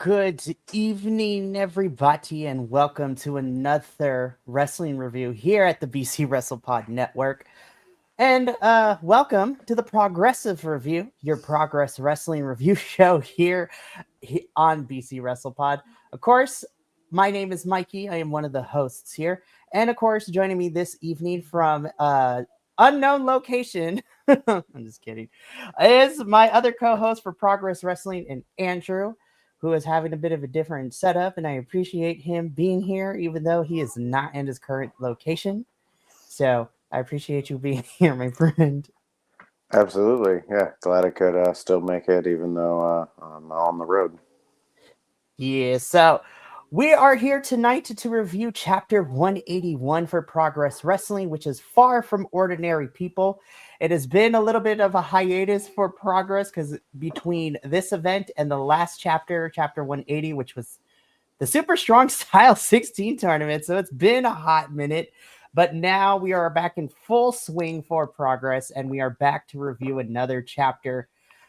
Good evening, everybody, and welcome to another wrestling review here at the BC WrestlePod Network. And welcome to the Progressive Review, your progress wrestling review show here on BC WrestlePod. Of course, my name is Mikey. I am one of the hosts here. And of course, joining me this evening from unknown location, I'm just kidding, is my other co-host for Progress Wrestling, and Andrew, who is having a bit of a different setup, and I appreciate him being here, even though he is not in his current location. So I appreciate you being here, my friend. Absolutely. Yeah. Glad I could still make it, even though I'm on the road. Yeah, so we are here tonight to review Chapter 181 for Progress Wrestling, which is far from ordinary people. It has been a little bit of a hiatus for Progress because between this event and the last chapter, Chapter 180, which was the Super Strong Style 16 tournament. So it's been a hot minute, but now we are back in full swing for Progress, and we are back to review another chapter.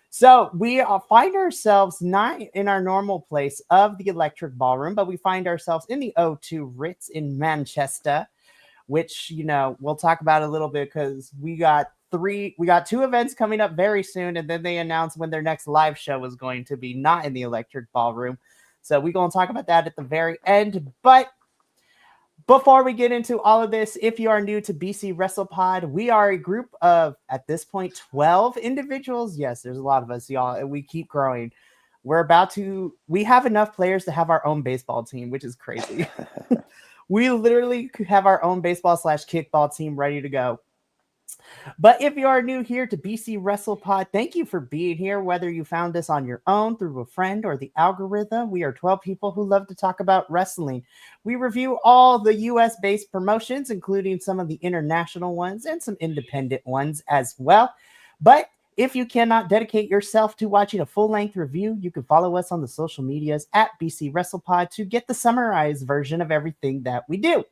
So we find ourselves not in our normal place of the Electric Ballroom, but we find ourselves in the O2 Ritz in Manchester, which, we'll talk about a little bit because we got two events coming up very soon, and then they announced when their next live show was going to be, not in the Electric Ballroom. So we're going to talk about that at the very end. But before we get into all of this, if you are new to BC WrestlePod, we are a group of, at this point, 12 individuals. Yes, there's a lot of us, y'all, and we keep growing. We have enough players to have our own baseball team, which is crazy. We literally have our own baseball/kickball team ready to go. But if you are new here to BC WrestlePod, thank you for being here. Whether you found us on your own, through a friend, or the algorithm, we are 12 people who love to talk about wrestling. We review all the US based promotions, including some of the international ones and some independent ones as well. But if you cannot dedicate yourself to watching a full length review, you can follow us on the social medias at BC WrestlePod to get the summarized version of everything that we do.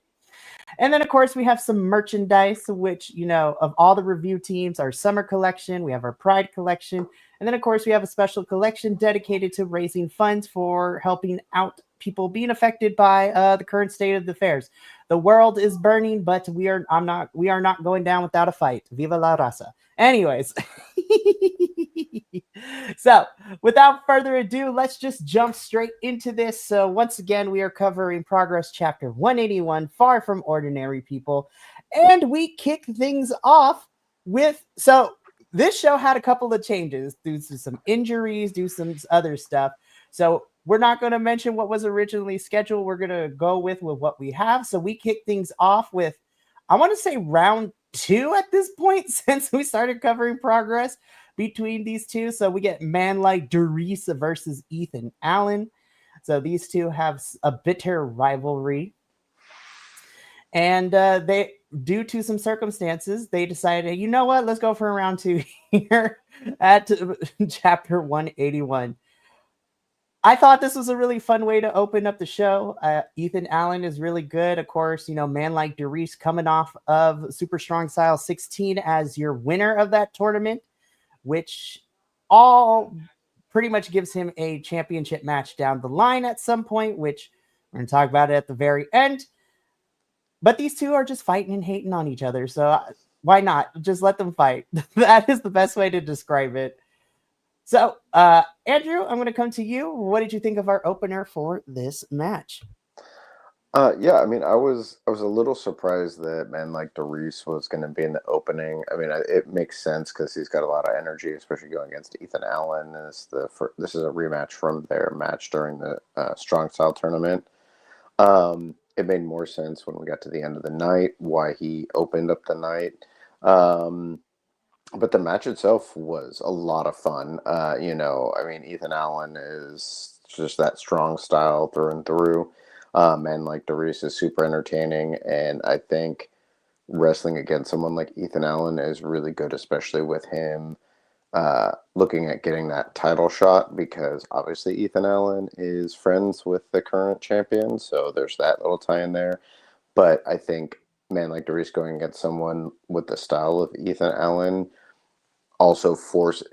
And then, of course, we have some merchandise, which, of all the review teams, our summer collection, we have our Pride collection. And then, of course, we have a special collection dedicated to raising funds for helping out people being affected by the current state of the affairs. The world is burning, but we are not going down without a fight. Viva la raza. Anyways. So, without further ado, let's just jump straight into this. So, once again, we are covering Progress Chapter 181, Far from Ordinary People. And we kick things off with, so this show had a couple of changes due to some injuries, due to some other stuff. So, we're not going to mention what was originally scheduled. We're going to go with what we have. So, we kick things off with, I want to say, round 2 at this point, since we started covering Progress between these two. So we get Man Like Doris versus Ethan Allen. So these two have a bitter rivalry. And they, due to some circumstances, they decided, you know what, let's go for round 2 here at Chapter 181. I thought this was a really fun way to open up the show. Ethan Allen is really good. Of course, Man Like Doris coming off of Super Strong Style 16 as your winner of that tournament, which all pretty much gives him a championship match down the line at some point, which we're going to talk about it at the very end. But these two are just fighting and hating on each other. So why not? Just let them fight. That is the best way to describe it. So, Andrew, I'm going to come to you. What did you think of our opener for this match? Yeah, I mean, I was a little surprised that Man Like Doris was going to be in the opening. I mean, it makes sense because he's got a lot of energy, especially going against Ethan Allen. And this is a rematch from their match during the Strong Style tournament. It made more sense when we got to the end of the night why he opened up the night. But the match itself was a lot of fun. I mean, Ethan Allen is just that strong style through and through. Man like Doris is super entertaining, and I think wrestling against someone like Ethan Allen is really good, especially with him looking at getting that title shot, because obviously Ethan Allen is friends with the current champion, so there's that little tie in there. But I think Man like Doris going against someone with the style of Ethan Allen also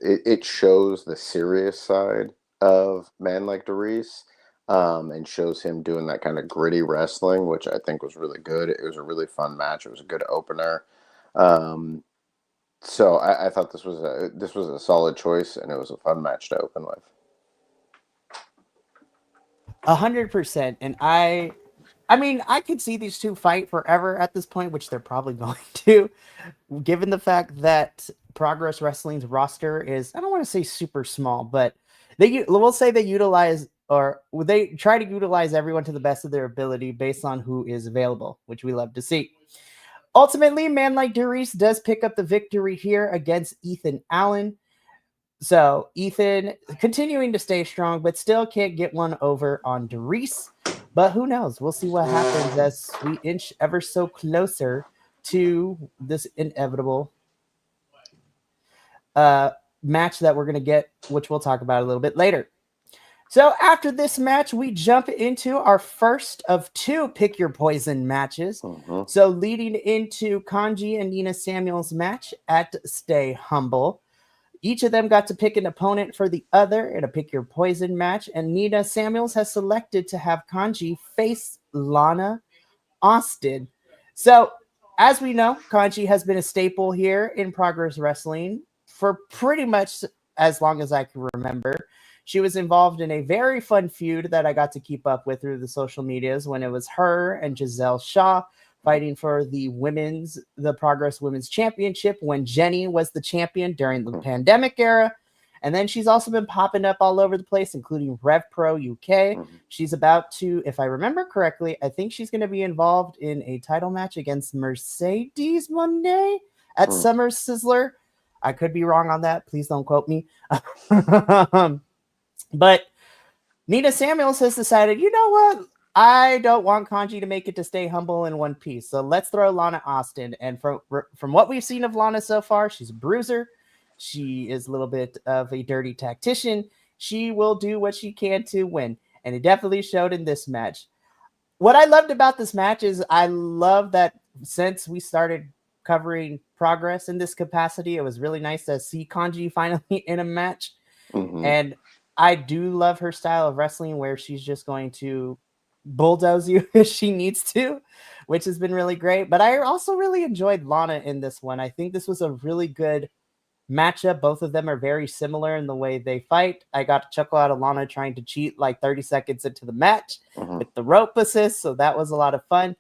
it shows the serious side of Man Like Doris, and shows him doing that kind of gritty wrestling, which I think was really good. It was a really fun match. It was a good opener. Um, so I thought this was a solid choice, and it was a fun match to open with. 100%. And I mean, I could see these two fight forever at this point, which they're probably going to, given the fact that Progress Wrestling's roster is, I don't want to say super small, but we'll say they utilize, or they try to utilize everyone to the best of their ability based on who is available, which we love to see. Ultimately, a man like Darius does pick up the victory here against Ethan Allen. So Ethan continuing to stay strong, but still can't get one over on Darius. But who knows? We'll see what happens as we inch ever so closer to this inevitable match that we're going to get, which we'll talk about a little bit later. So after this match, we jump into our first of two Pick Your Poison matches. Mm-hmm. So leading into Kanji and Nina Samuels' match at Stay Humble. Each of them got to pick an opponent for the other in a Pick Your Poison match, and Nina Samuels has selected to have Kanji face Lana Austin. So, as we know, Kanji has been a staple here in Progress Wrestling for pretty much as long as I can remember. She was involved in a very fun feud that I got to keep up with through the social medias when it was her and Giselle Shaw fighting for the Progress Women's Championship when Jenny was the champion during the pandemic era. And then she's also been popping up all over the place, including Rev Pro UK. She's about to, if I remember correctly, I think she's going to be involved in a title match against Mercedes Monday at Summer Sizzler. I could be wrong on that. Please don't quote me. But Nina Samuels has decided, you know what? I don't want Kanji to make it to Stay Humble in one piece. So let's throw Lana Austin. And from what we've seen of Lana so far, she's a bruiser. She is a little bit of a dirty tactician. She will do what she can to win. And it definitely showed in this match. What I loved about this match is I love that since we started covering Progress in this capacity, it was really nice to see Kanji finally in a match. Mm-hmm. And I do love her style of wrestling where she's just going to bulldoze you if she needs to, which has been really great. But I also really enjoyed Lana in this one. I think this was a really good matchup. Both of them are very similar in the way they fight. I got to chuckle out of Lana trying to cheat like 30 seconds into the match with the rope assist, so that was a lot of fun.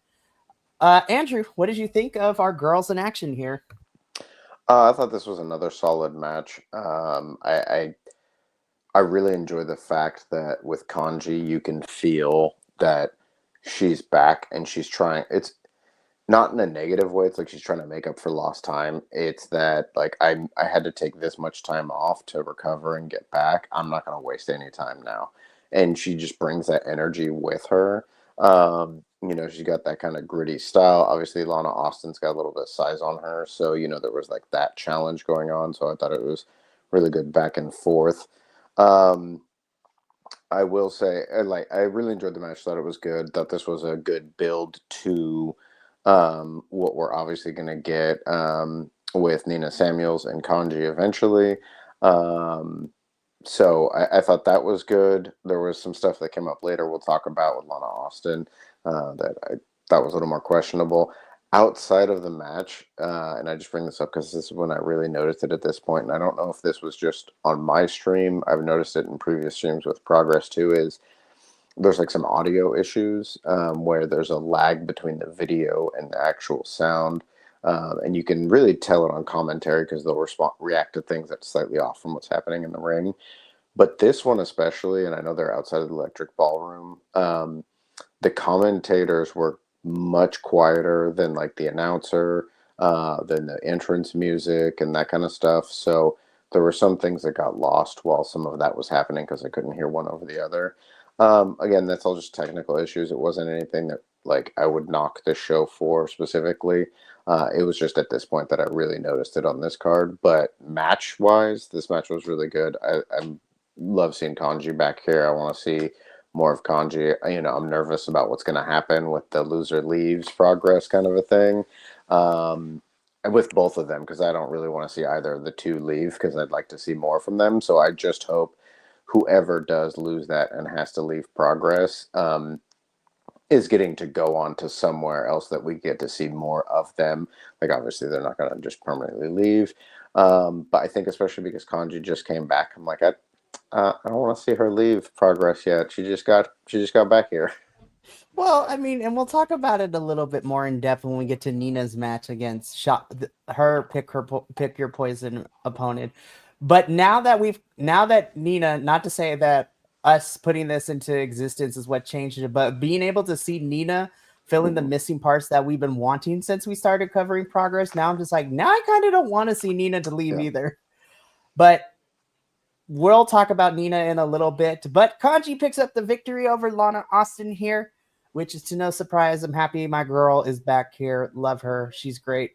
Andrew, what did you think of our girls in action here? I thought this was another solid match. I really enjoy the fact that with Kanji, you can feel that she's back and she's trying. It's not in a negative way. It's like she's trying to make up for lost time. It's that like I had to take this much time off to recover and get back. I'm not going to waste any time now. And she just brings that energy with her. You know, she's got that kind of gritty style. Obviously, Lana Austin's got a little bit of size on her. So, you know, there was like that challenge going on. So I thought it was really good back and forth. I will say, I really enjoyed the match. Thought it was good. Thought this was a good build to what we're obviously going to get with Nina Samuels and Kanji eventually. So I thought that was good. There was some stuff that came up later we'll talk about with Lana Austin that I thought was a little more questionable. Outside of the match, and I just bring this up because this is when I really noticed it at this point, and I don't know if this was just on my stream. I've noticed it in previous streams with Progress too, is there's like some audio issues where there's a lag between the video and the actual sound. And you can really tell it on commentary because they'll react to things that's slightly off from what's happening in the ring. But this one especially, and I know they're outside of the Electric Ballroom, the commentators were much quieter than like the announcer, than the entrance music and that kind of stuff. So there were some things that got lost while some of that was happening because I couldn't hear one over the other. Again, that's all just technical issues. It wasn't anything that like I would knock the show for specifically. It was just at this point that I really noticed it on this card. But match-wise, this match was really good. I love seeing Kanji back here. I want to see more of Kanji. You know, I'm nervous about what's going to happen with the loser leaves Progress kind of a thing. And with both of them, because I don't really want to see either of the two leave because I'd like to see more from them. So I just hope whoever does lose that and has to leave Progress is getting to go on to somewhere else that we get to see more of them. Like, obviously, they're not going to just permanently leave. But I think especially because Kanji just came back, I'm like, I don't want to see her leave Progress yet. She just got back here. Well, I mean, and we'll talk about it a little bit more in depth when we get to Nina's match against pick your poison opponent. But now that Nina, not to say that us putting this into existence is what changed it, but being able to see Nina fill in the missing parts that we've been wanting since we started covering Progress. Now I'm just like, now I kind of don't want to see Nina to leave Yeah. either. But we'll talk about Nina in a little bit. But Kanji picks up the victory over Lana Austin here, which is to no surprise. I'm happy my girl is back here. Love her. She's great.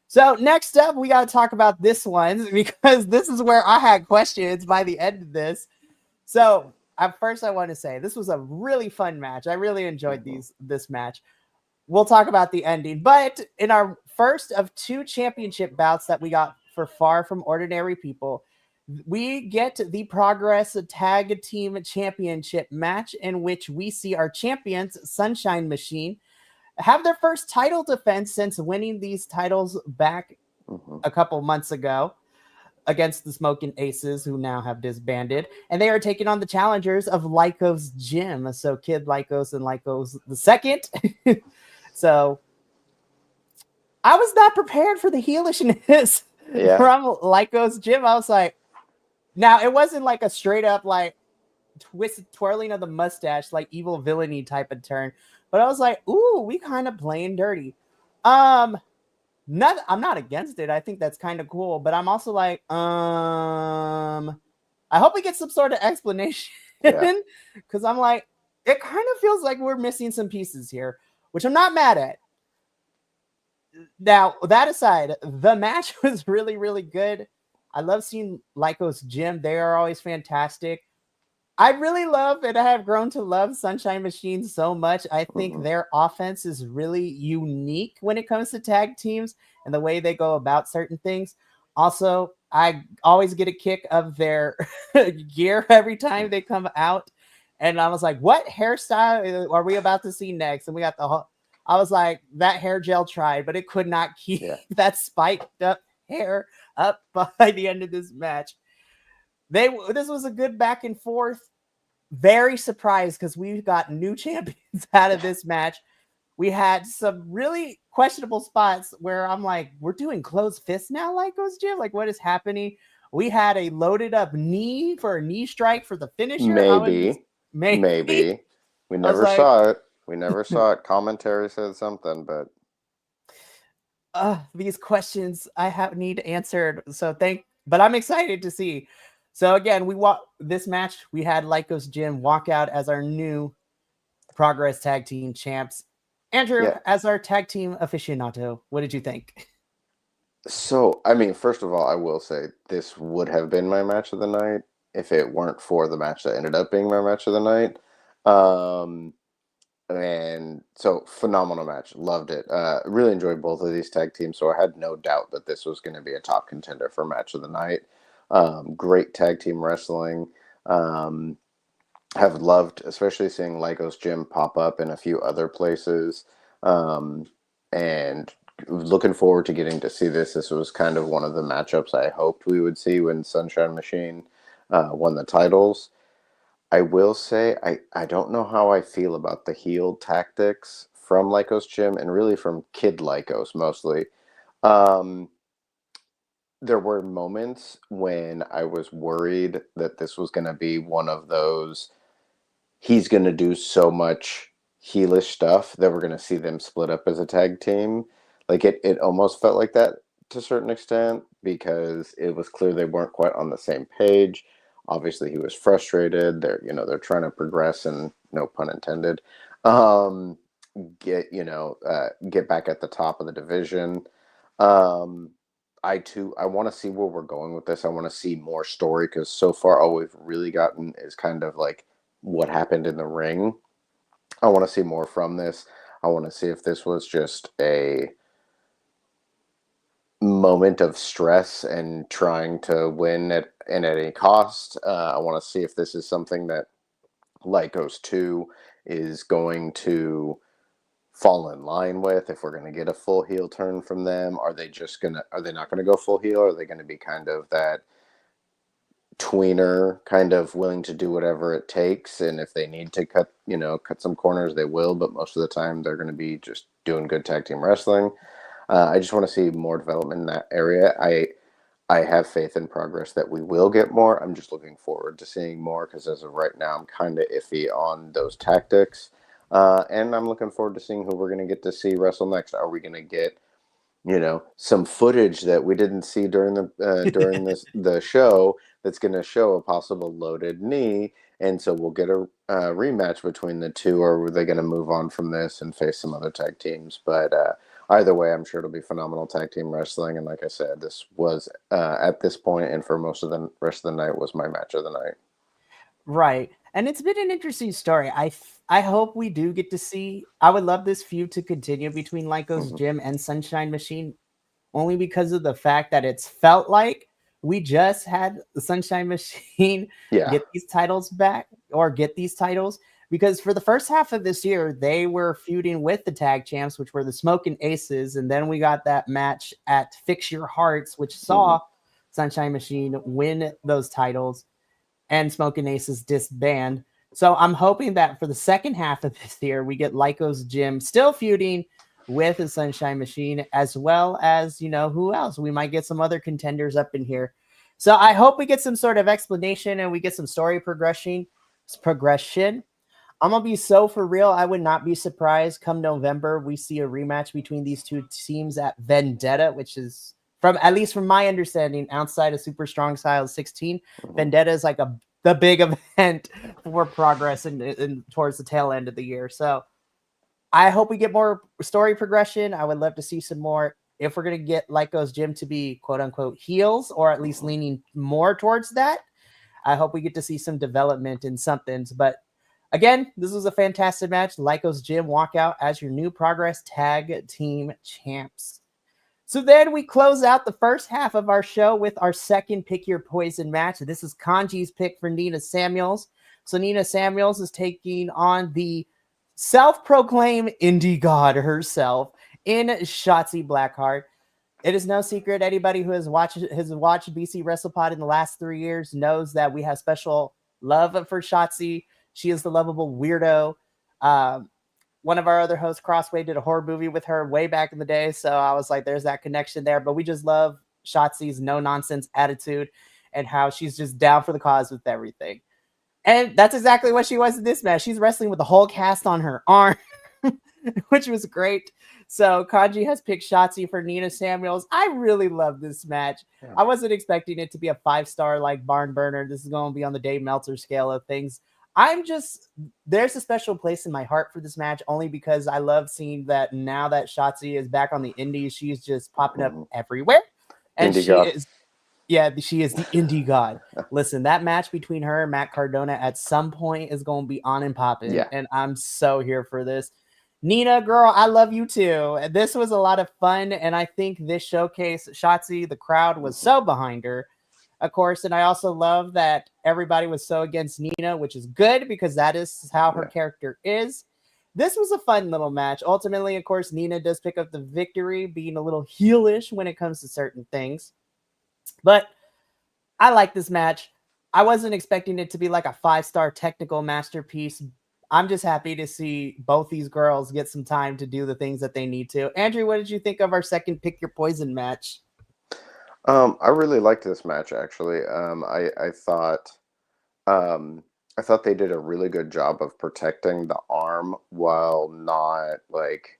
So next up, we got to talk about this one because this is where I had questions by the end of this. So at first, I want to say this was a really fun match. I really enjoyed this match. We'll talk about the ending, but in our first of 2 championship bouts that we got for Far From Ordinary People, we get the Progress Tag Team Championship match in which we see our champions, Sunshine Machine, have their first title defense since winning these titles back a couple months ago against the Smoking Aces, who now have disbanded, and they are taking on the challengers of Lycos Gym. So Kid Lycos and Lycos the second. So I was not prepared for the heelishness from Lycos Gym. I was like, now it wasn't like a straight up like twirling of the mustache, like evil villainy type of turn, but I was like, ooh, we kind of playing dirty. I'm not against it. I think that's kind of cool, but I'm also like, I hope we get some sort of explanation because I'm like, it kind of feels like we're missing some pieces here, which I'm not mad at. Now, that aside, the match was really, really good. I love seeing Lycos Gym. They are always fantastic. I really love and I have grown to love Sunshine Machine so much. I think their offense is really unique when it comes to tag teams and the way they go about certain things. Also, I always get a kick of their gear every time they come out. And I was like, what hairstyle are we about to see next? And we got the whole, I was like, that hair gel tried, but it could not keep that spiked up hair up by the end of this match. This was a good back and forth. Very surprised because we got new champions out of this match. We had some really questionable spots where I'm like, we're doing closed fists now, Lycos Gym? Like, what is happening? We had a loaded up knee for a knee strike for the finisher. Maybe. We never saw it. We never saw it. Commentary said something, but these questions I need answered. But I'm excited to see. So again, this match. We had Lycos Gym walk out as our new Progress Tag Team champs. Andrew, as our tag team aficionado, what did you think? So, I mean, first of all, I will say this would have been my match of the night if it weren't for the match that ended up being my match of the night. And so, phenomenal match. Loved it. Really enjoyed both of these tag teams, so I had no doubt that this was going to be a top contender for match of the night. Great tag team wrestling. Have loved, especially seeing Lycos Gym pop up in a few other places. And looking forward to getting to see this. This was kind of one of the matchups I hoped we would see when Sunshine Machine won the titles. I will say I don't know how I feel about the heel tactics from Lycos Gym and really from Kid Lycos mostly. There were moments when I was worried that this was going to be one of those, he's going to do so much heelish stuff that we're going to see them split up as a tag team. Like it almost felt like that to a certain extent because it was clear they weren't quite on the same page. Obviously, he was frustrated. They're trying to progress, and no pun intended. Get back at the top of the division. I want to see where we're going with this. I want to see more story because so far all we've really gotten is kind of like what happened in the ring. I want to see more from this. I want to see if this was just a moment of stress and trying to win at and at any cost. I want to see if this is something that Lycos 2 is going to fall in line with, if we're going to get a full heel turn from them. Are they not going to go full heel? Are they going to be kind of that tweener, kind of willing to do whatever it takes, and if they need to cut some corners, they will, but most of the time they're going to be just doing good tag team wrestling. I just want to see more development in that area. I have faith in Progress that we will get more. I'm just looking forward to seeing more, because as of right now, I'm kind of iffy on those tactics. And I'm looking forward to seeing who we're going to get to see wrestle next. Are we going to get, some footage that we didn't see during the show that's going to show a possible loaded knee, and so we'll get a rematch between the two, or are they going to move on from this and face some other tag teams? But either way, I'm sure it'll be phenomenal tag team wrestling. And like I said, this was at this point, and for most of the rest of the night, was my match of the night. Right. And it's been an interesting story. I hope we do get to see. I would love this feud to continue between Lycos Gym and Sunshine Machine, only because of the fact that it's felt like we just had the Sunshine Machine Yeah. get these titles back, or get these titles, because for the first half of this year, they were feuding with the tag champs, which were the Smoking Aces. And then we got that match at Fix Your Hearts, which saw Sunshine Machine win those titles and Smoking Aces disband. So I'm hoping that for the second half of this year, we get Lycos Gym still feuding with the Sunshine Machine, as well as, who else? We might get some other contenders up in here. So I hope we get some sort of explanation and we get some story progression. I'm going to be so for real. I would not be surprised come November we see a rematch between these two teams at Vendetta, which is, at least from my understanding, outside of Super Strong Style 16, Vendetta is like the big event for Progress and towards the tail end of the year. So I hope we get more story progression. I would love to see some more. If we're going to get Lycos Gym to be quote unquote heels, or at least leaning more towards that, I hope we get to see some development in somethings. But again, this was a fantastic match. Lycos Gym walk out as your new Progress Tag Team Champs. So then we close out the first half of our show with our second Pick Your Poison match. This is Kanji's pick for Nina Samuels. So Nina Samuels is taking on the self-proclaimed indie god herself in Shotzi Blackheart. It is no secret, anybody who has watched BC WrestlePod in the last 3 years knows that we have special love for Shotzi. She is the lovable weirdo. One of our other hosts, Crossway, did a horror movie with her way back in the day. So I was like, there's that connection there. But we just love Shotzi's no-nonsense attitude and how she's just down for the cause with everything. And that's exactly what she was in this match. She's wrestling with the whole cast on her arm, which was great. So Kanji has picked Shotzi for Nina Samuels. I really love this match. Yeah. I wasn't expecting it to be a 5-star like barn burner. This is going to be on the Dave Meltzer scale of things. There's a special place in my heart for this match, only because I love seeing that now that Shotzi is back on the indies, she's just popping up everywhere. And she is the indie god. Listen, that match between her and Matt Cardona at some point is going to be on and popping. Yeah. And I'm so here for this. Nina, girl, I love you too. This was a lot of fun. And I think this showcase, Shotzi, the crowd was so behind her. Of course, and I also love that everybody was so against Nina, which is good because that is how her character is. This was a fun little match. Ultimately, of course, Nina does pick up the victory, being a little heelish when it comes to certain things. But I like this match. I wasn't expecting it to be like a 5-star technical masterpiece. I'm just happy to see both these girls get some time to do the things that they need to. Andrew, what did you think of our second Pick Your Poison match? I really liked this match, actually. I thought they did a really good job of protecting the arm while not like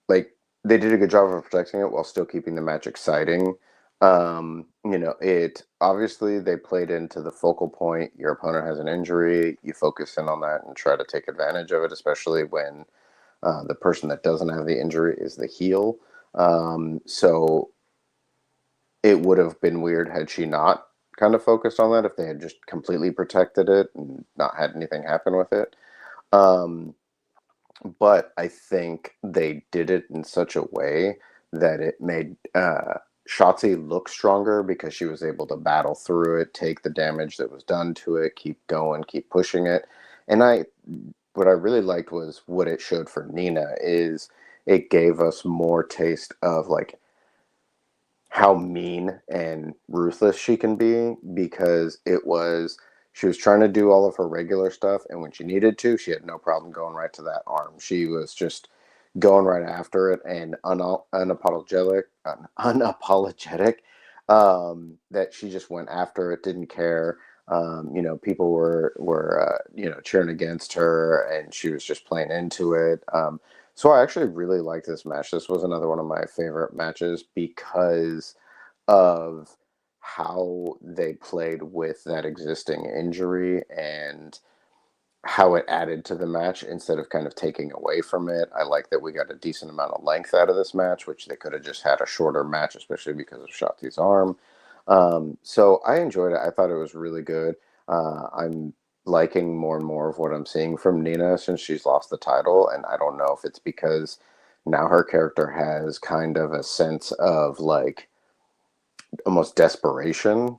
they did a good job of protecting it while still keeping the match exciting. It obviously they played into the focal point. Your opponent has an injury. You focus in on that and try to take advantage of it, especially when the person that doesn't have the injury is the heel. So it would have been weird had she not kind of focused on that, if they had just completely protected it and not had anything happen with it. But I think they did it in such a way that it made Shotzi looked stronger because she was able to battle through it, take the damage that was done to it, keep going, keep pushing it. And what I really liked was what it showed for Nina is it gave us more taste of like how mean and ruthless she can be, because she was trying to do all of her regular stuff, and when she needed to, she had no problem going right to that arm. She was just going right after it and unapologetic, that she just went after it, didn't care. People were cheering against her, and she was just playing into it. So I actually really liked this match. This was another one of my favorite matches because of how they played with that existing injury and how it added to the match instead of kind of taking away from it. I like that we got a decent amount of length out of this match, which they could have just had a shorter match, especially because of Shotzi's arm. So I enjoyed it. I thought it was really good. I'm liking more and more of what I'm seeing from Nina since she's lost the title, and I don't know if it's because now her character has kind of a sense of like almost desperation,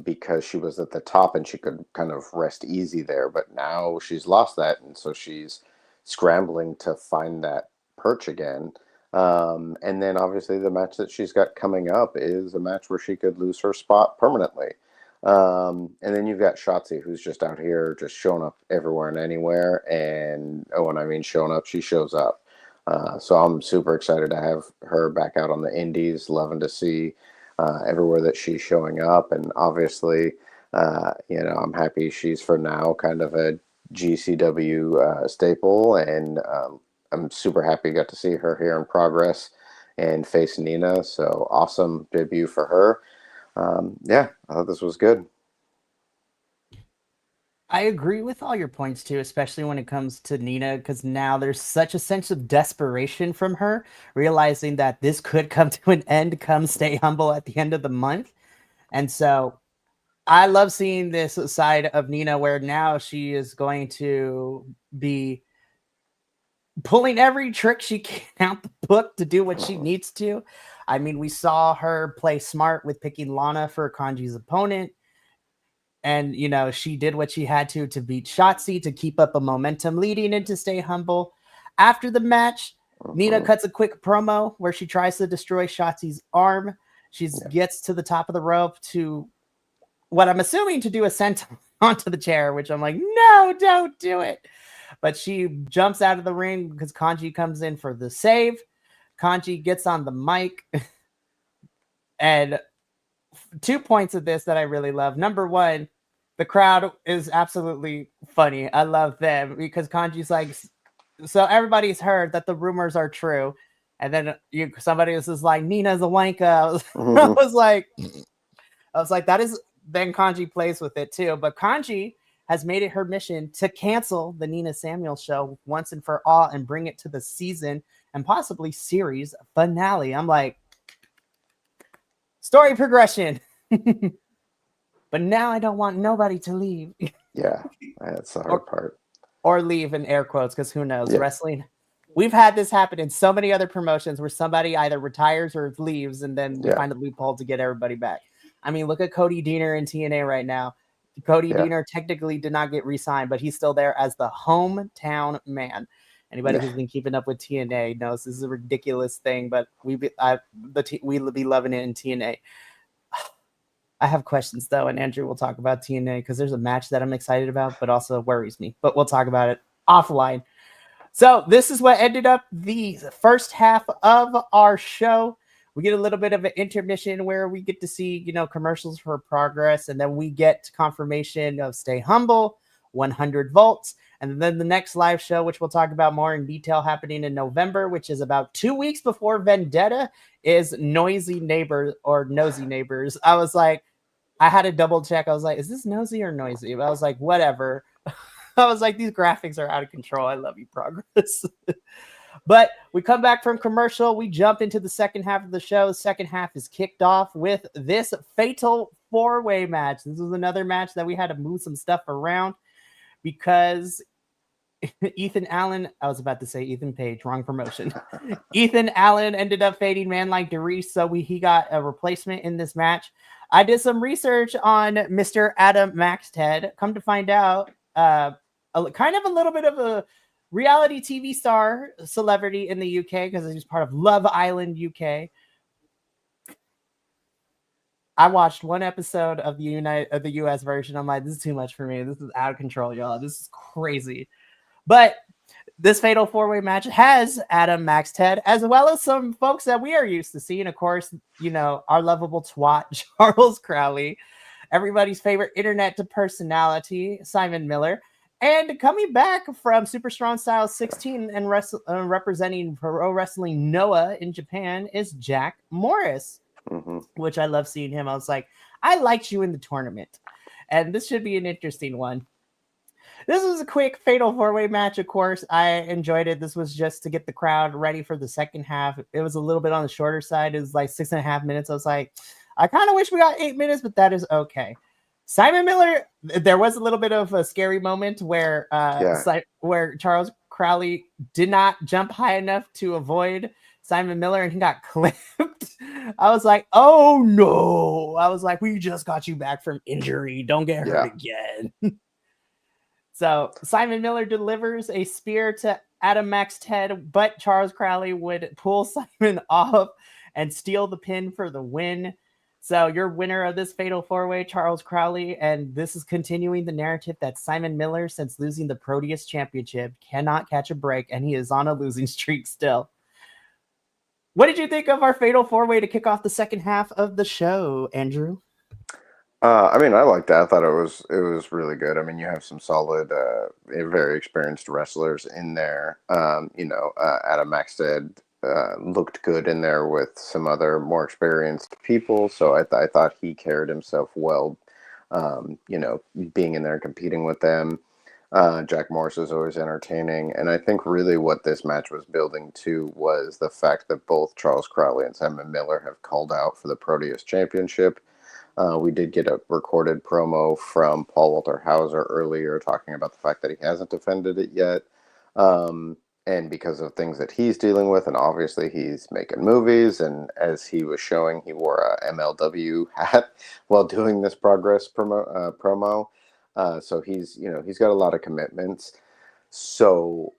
because she was at the top and she could kind of rest easy there, but now she's lost that, and so she's scrambling to find that perch again. And then obviously the match that she's got coming up is a match where she could lose her spot permanently. And then you've got Shotzi, who's just out here just showing up everywhere and anywhere, and when I mean showing up, she shows up. So I'm super excited to have her back out on the indies, loving to see everywhere that she's showing up. And obviously, I'm happy she's for now kind of a GCW staple. And I'm super happy got to see her here in Progress and face Nina. So awesome debut for her. Yeah, I thought this was good. I agree with all your points too, especially when it comes to Nina, because now there's such a sense of desperation from her, realizing that this could come to an end come Stay Humble at the end of the month. And so I love seeing this side of Nina where now she is going to be pulling every trick she can out the book to do what she needs to. I mean, we saw her play smart with picking Lana for Kanji's opponent. And, she did what she had to beat Shotzi to keep up a momentum leading into Stay Humble. After the match, Nina cuts a quick promo where she tries to destroy Shotzi's arm. She gets to the top of the rope to what I'm assuming to do a senton onto the chair, which I'm like, no, don't do it. But she jumps out of the ring because Kanji comes in for the save. Kanji gets on the mic. And 2 points of this that I really love. Number one, the crowd is absolutely funny. I love them because Kanji's like, so everybody's heard that the rumors are true. And then somebody else is like, Nina's a wanker. I was like, that is, then Kanji plays with it too. But Kanji has made it her mission to cancel the Nina Samuel show once and for all and bring it to the season and possibly series finale. I'm like, story progression. But now I don't want nobody to leave. Yeah, that's the hard part. Or leave in air quotes, because who knows? Yeah. Wrestling. We've had this happen in so many other promotions where somebody either retires or leaves, and then we find a loophole to get everybody back. I mean, look at Cody Deaner in TNA right now. Cody Deaner technically did not get re-signed, but he's still there as the hometown man. Anybody who's been keeping up with TNA knows this is a ridiculous thing, but we'll be loving it in TNA. I have questions though, and Andrew will talk about TNA because there's a match that I'm excited about, but also worries me. But we'll talk about it offline. So this is what ended up the first half of our show. We get a little bit of an intermission where we get to see, commercials for Progress, and then we get confirmation of Stay Humble, 100 volts, and then the next live show, which we'll talk about more in detail, happening in November, which is about 2 weeks before Vendetta, is Nosy Neighbors. I was like, I had to double check. I was like, is this nosy or noisy? But I was like, whatever. I was like, these graphics are out of control. I love you, Progress. But we come back from commercial. We jump into the second half of the show. The second half is kicked off with this fatal four-way match. This was another match that we had to move some stuff around because Ethan Allen, I was about to say Ethan Page, wrong promotion. Ethan Allen ended up fading man like Darius, so he got a replacement in this match. I did some research on Mr. Adam Maxted. Come to find out, kind of a little bit of a reality TV star celebrity in the UK because he's part of Love Island UK. I watched one episode of the US version. I'm like, this is too much for me. This is out of control, y'all. This is crazy. But this fatal four-way match has Adam Maxted, as well as some folks that we are used to seeing. Of course, our lovable twat, Charles Crowley, everybody's favorite internet to personality, Simon Miller, and coming back from Super Strong Style 16 and representing Pro Wrestling Noah in Japan is Jack Morris, which I love seeing him. I was like, I liked you in the tournament, and this should be an interesting one. This was a quick fatal four-way match, of course. I enjoyed it. This was just to get the crowd ready for the second half. It was a little bit on the shorter side. It was like 6.5 minutes. I was like, I kind of wish we got 8 minutes, but that is okay. Simon Miller, there was a little bit of a scary moment where where Charles Crowley did not jump high enough to avoid Simon Miller, and he got clipped. I was like, oh no. I was like, we just got you back from injury. Don't get hurt again. So Simon Miller delivers a spear to Adam Maxted, but Charles Crowley would pull Simon off and steal the pin for the win. So your winner of this fatal four-way, Charles Crowley, and this is continuing the narrative that Simon Miller, since losing the Proteus Championship, cannot catch a break, and he is on a losing streak still. What did you think of our fatal four-way to kick off the second half of the show, Andrew? I mean, I liked that. I thought it was really good. I mean, you have some solid, very experienced wrestlers in there. Adam Maxted looked good in there with some other more experienced people. So I thought he carried himself well. Being in there and competing with them. Jack Morris is always entertaining, and I think really what this match was building to was the fact that both Charles Crowley and Simon Miller have called out for the Proteus Championship. We did get a recorded promo from Paul Walter Hauser earlier talking about the fact that he hasn't defended it yet. And because of things that he's dealing with, and obviously he's making movies, and as he was showing, he wore a MLW hat while doing this Progress promo. So he's got a lot of commitments. So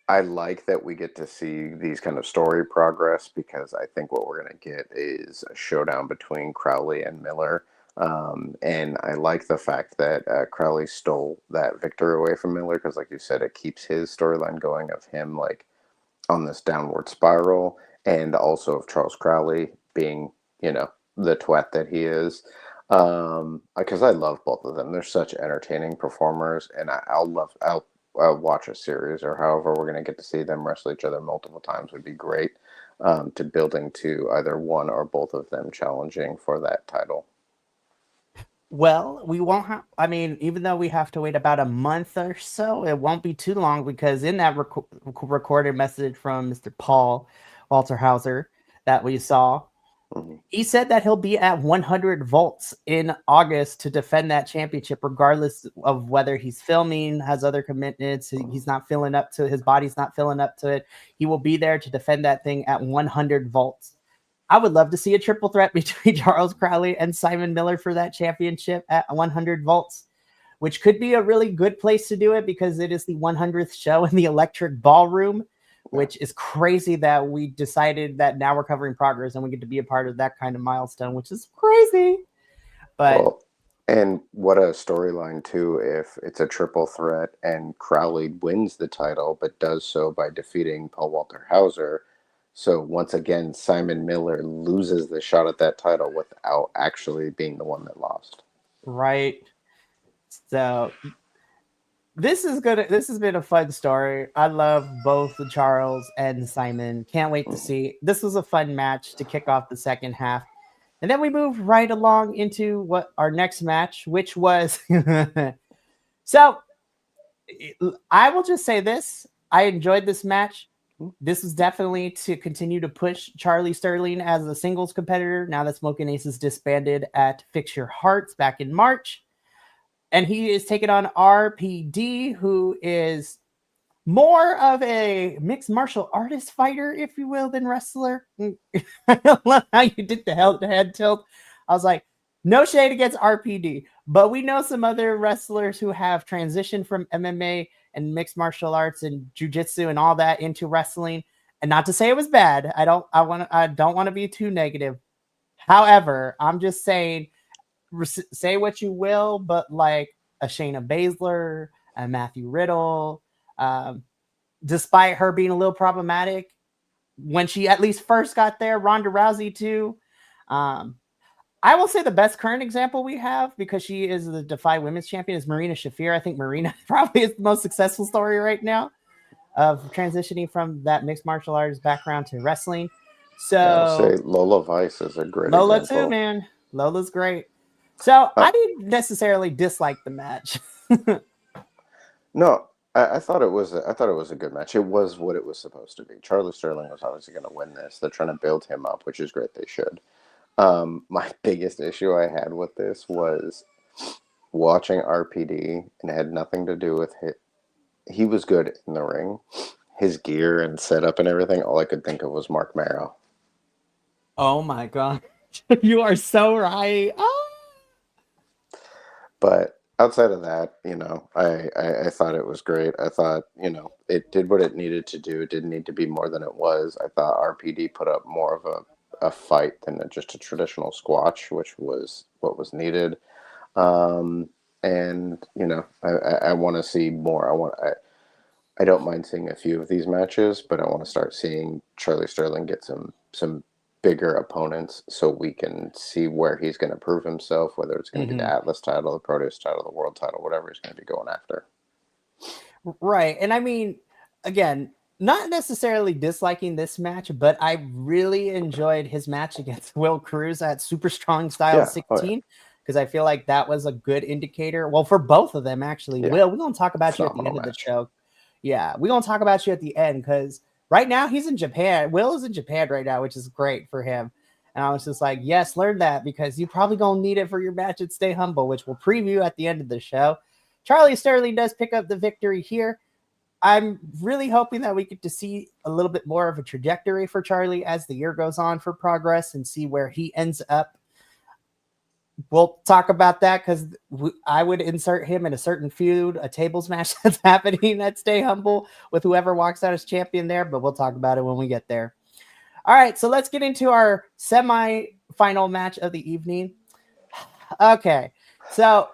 I like that we get to see these kind of story progress, because I think what we're going to get is a showdown between Crowley and Miller. And I like the fact that Crowley stole that victory away from Miller, because like you said, it keeps his storyline going of him like on this downward spiral, and also of Charles Crowley being, the twat that he is. Because I love both of them. They're such entertaining performers, and I'll watch a series, or however we're going to get to see them wrestle each other multiple times would be great, to building to either one or both of them challenging for that title. Well, we won't have, even though we have to wait about a month or so, it won't be too long, because in that recorded message from Mr. Paul Walter Hauser that we saw, he said that he'll be at 100 volts in August to defend that championship, regardless of whether he's filming, has other commitments, he's not filling up to, his body's not filling up to it. He will be there to defend that thing at 100 volts. I would love to see a triple threat between Charles Crowley and Simon Miller for that championship at 100 volts, which could be a really good place to do it, because it is the 100th show in the Electric Ballroom, which is crazy that we decided that now we're covering Progress and we get to be a part of that kind of milestone, which is crazy. But and what a storyline too, if it's a triple threat and Crowley wins the title, but does so by defeating Paul Walter Hauser. So once again, Simon Miller loses the shot at that title without actually being the one that lost. Right. So this has been a fun story. I love both Charles and Simon. Can't wait to see. This was a fun match to kick off the second half. And then we move right along into what our next match, which was so I will just say this. I enjoyed this match. This is definitely to continue to push Charlie Sterling as a singles competitor now that Smoking Aces disbanded at Fix Your Hearts back in March. and he is taking on RPD, who is more of a mixed martial artist fighter, if you will, than wrestler. I love how you did the head tilt. I was like, no shade against RPD, but we know some other wrestlers who have transitioned from MMA and mixed martial arts and jujitsu and all that into wrestling. And not to say it was bad. I don't want to be too negative. However, I'm just saying, say what you will, but like a Shayna Baszler, a Matthew Riddle, um, despite her being a little problematic when she at least first got there, Ronda Rousey too. Um, I will say the best current example we have, because she is the Defy Women's Champion, is Marina Shafir. I think Marina probably is the most successful story right now of transitioning from that mixed martial arts background to wrestling. Yeah, I'll say So Lola Vice is a great Lola too, example. man. Lola's great. So Uh, I didn't necessarily dislike the match. no, I thought it was. I thought it was a good match. It was what it was supposed to be. Charlie Sterling was obviously going to win this. They're trying to build him up, which is great. They should. My biggest issue I had with this was watching RPD, and it had nothing to do with it. He was good in the ring. His gear and setup and everything, all I could think of was Mark Marrow. Oh my god. You are so right. Oh. But outside of that, I thought it was great. I thought, it did what it needed to do. It didn't need to be more than it was. I thought RPD put up more of a fight than just a traditional squash, which was what was needed. And I want to see more. I don't mind seeing a few of these matches, but I want to start seeing Charlie Sterling get some bigger opponents so we can see where he's going to prove himself, whether it's going to be the Mhm. Atlas title, the Proteus title, the world title, whatever he's going to be going after. Right. And I mean, again, not necessarily disliking this match, but I really enjoyed his match against Will Cruz at Super Strong Style Yeah. Oh, yeah. 16, because I feel like that was a good indicator. Well, for both of them, actually. Yeah. Will, we're going to talk about you at the Phenomenal end of the match. show. Yeah, we're going to talk about you at the end, because right now he's in Japan. Will is in Japan right now, which is great for him. And I was just like, yes, learn that, because you probably going to need it for your match at Stay Humble, which we'll preview at the end of the show. Charlie Sterling does pick up the victory here. I'm really hoping that we get to see a little bit more of a trajectory for Charlie as the year goes on for progress and see where he ends up. We'll talk about that, because I would insert him in a certain feud, a tables match that's happening at Stay Humble with whoever walks out as champion there, but we'll talk about it when we get there. All right, so let's get into our semi-final match of the evening. Okay, so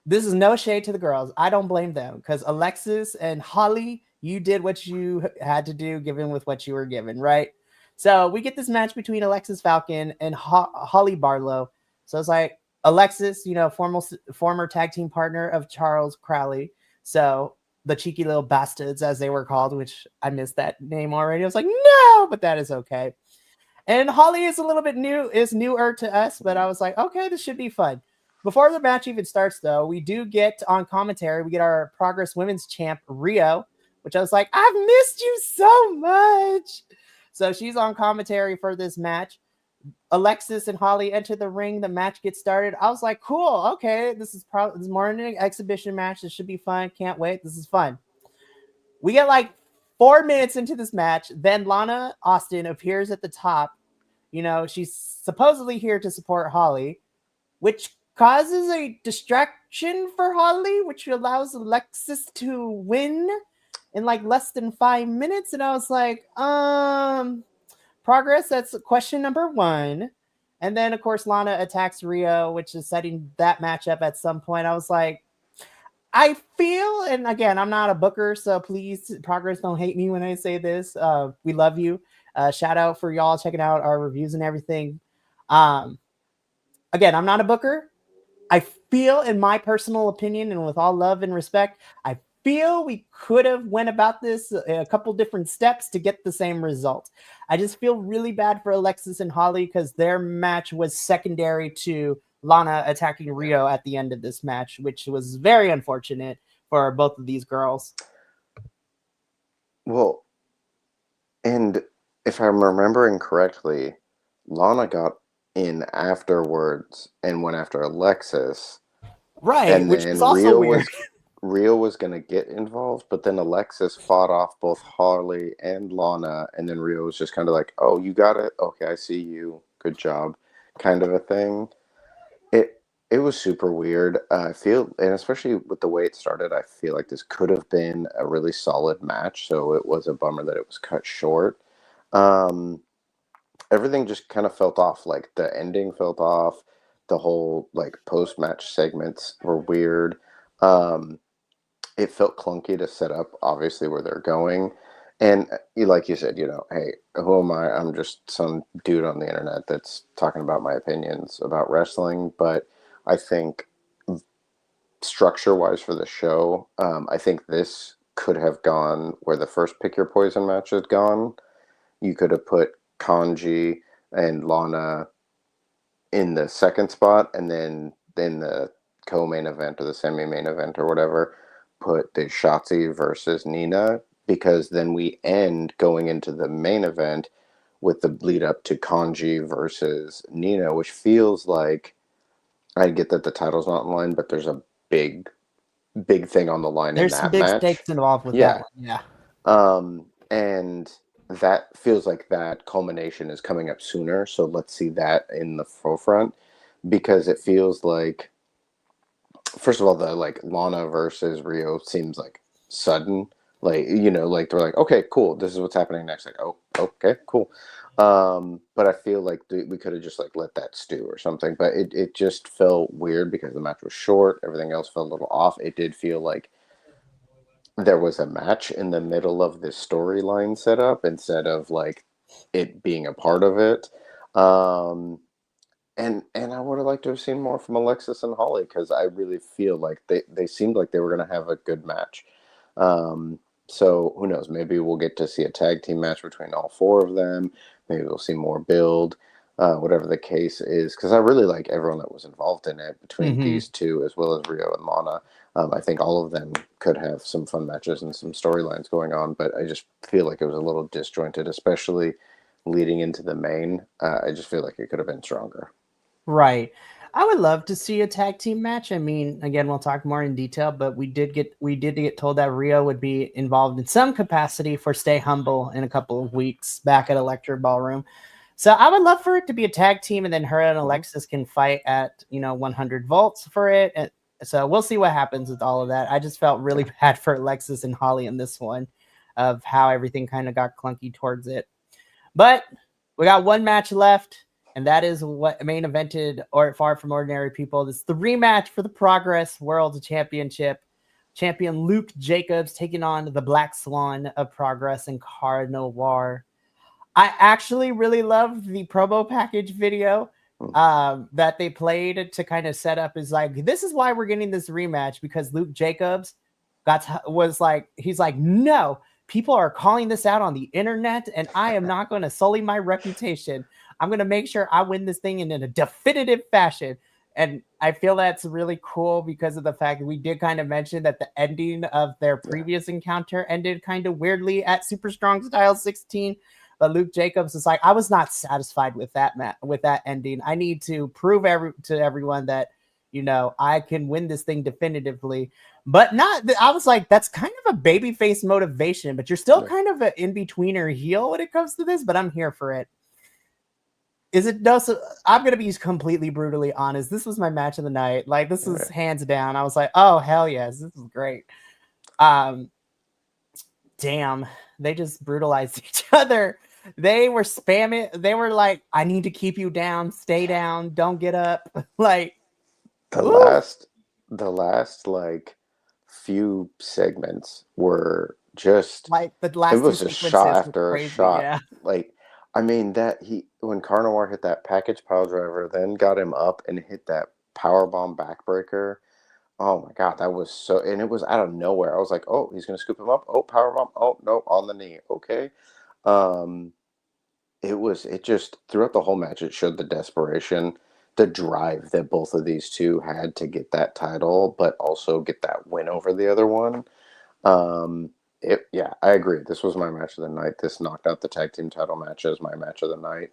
this is no shade to the girls. I don't blame them, because Alexis and Holly, you did what you had to do given with what you were given, right? So we get this match between Alexis Falcon and Holly Barlow. So it's like Alexis, former tag team partner of Charles Crowley. So the cheeky little bastards, as they were called, which I missed that name already. I was like, no, but that is okay. And Holly is a little bit newer to us, but I was like, okay, this should be fun. Before the match even starts, though, we do get on commentary, we get our Progress Women's Champ, Rio, which I was like, I've missed you so much. So she's on commentary for this match. Alexis and Holly enter the ring. The match gets started. I was like, cool, okay, this is more than an exhibition match. This should be fun. Can't wait. This is fun. We get like 4 minutes into this match. Then Lana Austin appears at the top. She's supposedly here to support Holly, which causes a distraction for Holly, which allows Alexis to win in like less than 5 minutes. And I was like, progress. That's question number one. And then, of course, Lana attacks Rio, which is setting that matchup at some point. I was like, I feel, and again, I'm not a booker, so please, Progress, don't hate me when I say this. We love you. Shout out for y'all checking out our reviews and everything. Um, Again, I'm not a booker. I feel, in my personal opinion, and with all love and respect, I feel we could have went about this a couple different steps to get the same result. I just feel really bad for Alexis and Holly, because their match was secondary to Lana attacking Rio at the end of this match, which was very unfortunate for both of these girls. Well, and if I'm remembering correctly, Lana got in afterwards and went after Alexis. Right, And which then was also weird. Rio was gonna get involved, but then Alexis fought off both Harley and Lana, and then Rio was just kind of like, "Oh, you got it. Okay, I see you. Good job," kind of a thing. It it was super weird. I feel, and especially with the way it started, I feel like this could have been a really solid match. So it was a bummer that it was cut short. Um, Everything just kind of felt off. Like the ending felt off. The whole like post match segments were weird. Um, it felt clunky to set up obviously where they're going. And like you said, hey, who am I? I'm just some dude on the internet that's talking about my opinions about wrestling. But I think structure wise for the show, I think this could have gone where the first pick your poison match had gone. You could have put Kanji and Lana in the second spot, and then in the co-main event or the semi-main event or whatever, put the Shotzi versus Nina, because then we end going into the main event with the lead up to Kanji versus Nina, which feels like, I get that the title's not in line, but there's a big big thing on the line in There's some that big match. stakes involved with that Yeah. one. Yeah. And that feels like that culmination is coming up sooner. So let's see that in the forefront, because it feels like, first of all, the like Lana versus Rio seems like sudden. Like, like they're like, okay, cool, this is what's happening next. Like, oh, okay, cool. But I feel like we could have just like let that stew or something. But it just felt weird because the match was short. Everything else felt a little off. It did feel like there was a match in the middle of this storyline setup instead of like it being a part of it. Um, and I would have liked to have seen more from Alexis and Holly, because I really feel like they seemed like they were going to have a good match. Um, so who knows? Maybe we'll get to see a tag team match between all four of them. Maybe we'll see more build, whatever the case is. Because I really like everyone that was involved in it between Hmm. these two as well as Rio and Lana. I think all of them could have some fun matches and some storylines going on, but I just feel like it was a little disjointed, especially leading into the main. I just feel like it could have been stronger. Right. I would love to see a tag team match. I mean, again, we'll talk more in detail, but we did get told that Rio would be involved in some capacity for Stay Humble in a couple of weeks back at Electra Ballroom. So I would love for it to be a tag team, and then her and Mhm. Alexis can fight at 100 volts for it. And so we'll see what happens with all of that. I just felt really Yeah. bad for Alexis and Holly in this one, of how everything kind of got clunky towards it. But we got one match left, and that is what main evented or Far From Ordinary People. This is the rematch for the Progress World Championship. Champion Luke Jacobs taking on the Black Swan of Progress and Cara Noir. I actually really love the promo package video Mm. that they played to kind of set up, is like, this is why we're getting this rematch, because Luke Jacobs was like, he's like, no, people are calling this out on the internet, and I am not going to sully my reputation. I'm going to make sure I win this thing in a definitive fashion. And I feel that's really cool because of the fact that we did kind of mention that the ending of their Yeah. previous encounter ended kind of weirdly at Super Strong Style 16. But Luke Jacobs is like, I was not satisfied with with that ending. I need to prove to everyone that I can win this thing definitively. But not. I was like, that's kind of a babyface motivation, but you're still Yeah. kind of an in betweener heel when it comes to this. But I'm here for it. Is it no? So I'm gonna be completely brutally honest. This was my match of the night. Like, this is Right. hands down. I was like, oh hell yes, this is great. Um, damn, they just brutalized each other. They were spamming. They were like, I need to keep you down. Stay down. Don't get up. Like, The ooh, last the last like few segments were just, like the it last two was just shot sequences were after a crazy. shot. Yeah. Like, I mean, that he when Carnivore hit that package pile driver, then got him up and hit that power bomb backbreaker. Oh my god, that was so, and it was out of nowhere. I was like, oh, he's gonna scoop him up. Oh, power bomb. Oh no, on the knee. Okay. Um, it just, throughout the whole match, it showed the desperation, the drive that both of these two had to get that title, but also get that win over the other one. Um, yeah, I agree. This was my match of the night. This knocked out the tag team title match as my match of the night.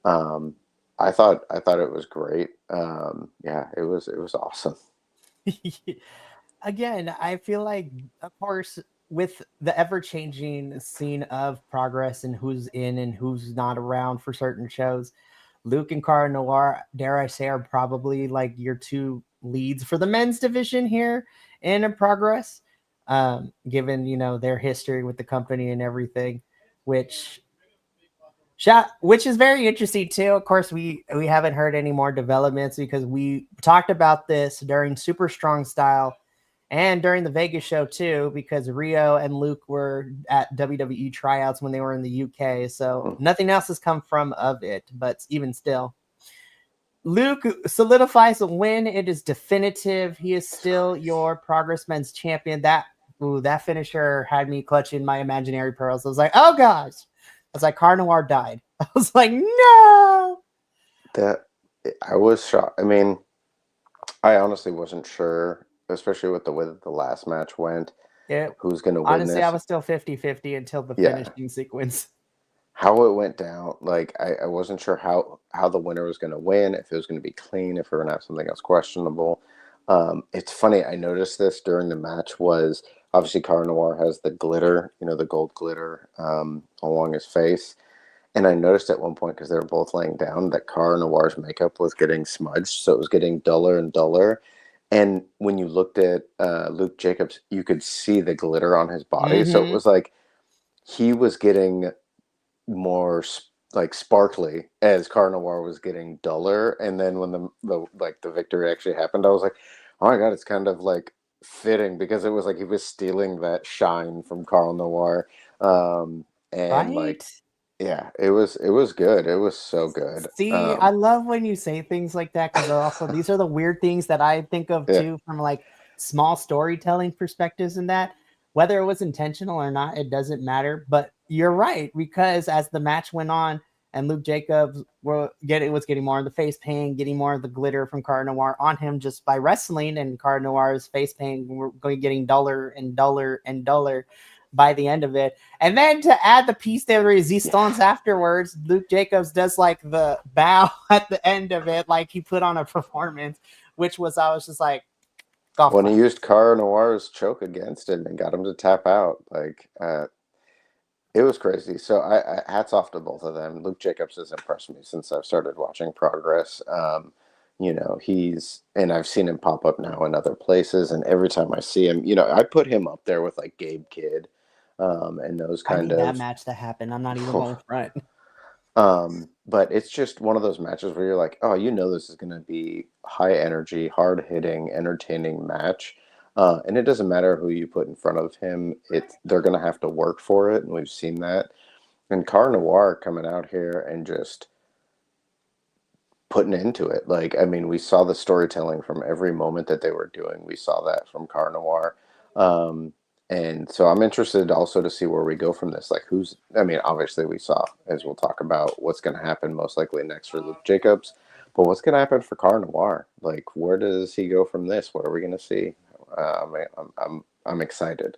Um, I thought it was great. Yeah, it was awesome. Again, I feel like, of course, with the ever changing scene of Progress and who's in and who's not around for certain shows, Luke and Cara Noir, dare I say, are probably like your two leads for the men's division here in Progress, given their history with the company and everything, which which is very interesting too. Of course, we haven't heard any more developments because we talked about this during Super Strong Style and during the Vegas show too, because Rio and Luke were at WWE tryouts when they were in the UK. So nothing else has come from of it. But even still, Luke solidifies a win. It is definitive. He is still your Progress Men's champion. That finisher had me clutching my imaginary pearls. I was like, oh gosh. I was like, Cara Noir died. I was like, no. That I was shocked. I mean, I honestly wasn't sure, especially with the way that the last match went, who's going to win honestly, this. I was still 50-50 until the finishing sequence. How it went down, like I wasn't sure how the winner was going to win, if it was going to be clean, if we were going to have something else questionable. It's funny, I noticed this during the match was obviously Cara Noir has the glitter, the gold glitter along his face. And I noticed at one point, because they were both laying down, that Cara Noir's makeup was getting smudged, so it was getting duller and duller. And when you looked at Luke Jacobs, you could see the glitter on his body. So it was like he was getting more like sparkly as Cara Noir was getting duller. And then when the victory actually happened, I was like, oh my god, it's kind of like fitting, because it was like he was stealing that shine from Cara Noir. And like, yeah, it was good. It was so good. See, I love when you say things like that, because also these are the weird things that I think of too, from like small storytelling perspectives, and that whether it was intentional or not, it doesn't matter. But you're right, because as the match went on and Luke Jacobs was getting more of the face paint, getting more of the glitter from Cara Noir on him just by wrestling, and Cara Noir's face paint were getting duller and duller and duller by the end of it. And then to add the piece de resistance afterwards, Luke Jacobs does like the bow at the end of it, like he put on a performance, which was, I was just like, when he used Cara Noir's choke against him and got him to tap out, like it was crazy. So I hats off to both of them. Luke Jacobs has impressed me since I've started watching Progress. And I've seen him pop up now in other places, and every time I see him, I put him up there with like Gabe Kidd, and those kind of that match that happened. I'm not even going front. But it's just one of those matches where you're like, oh, this is going to be high energy, hard hitting, entertaining match. And it doesn't matter who you put in front of him. They're going to have to work for it. And we've seen that. And Cara Noir coming out here and just putting into it. Like, I mean, we saw the storytelling from every moment that they were doing. We saw that from Cara Noir. And so I'm interested also to see where we go from this. Like, obviously we saw, as we'll talk about, what's going to happen most likely next for Luke Jacobs. But what's going to happen for Cara Noir? Like, where does he go from this? What are we going to see? I'm excited.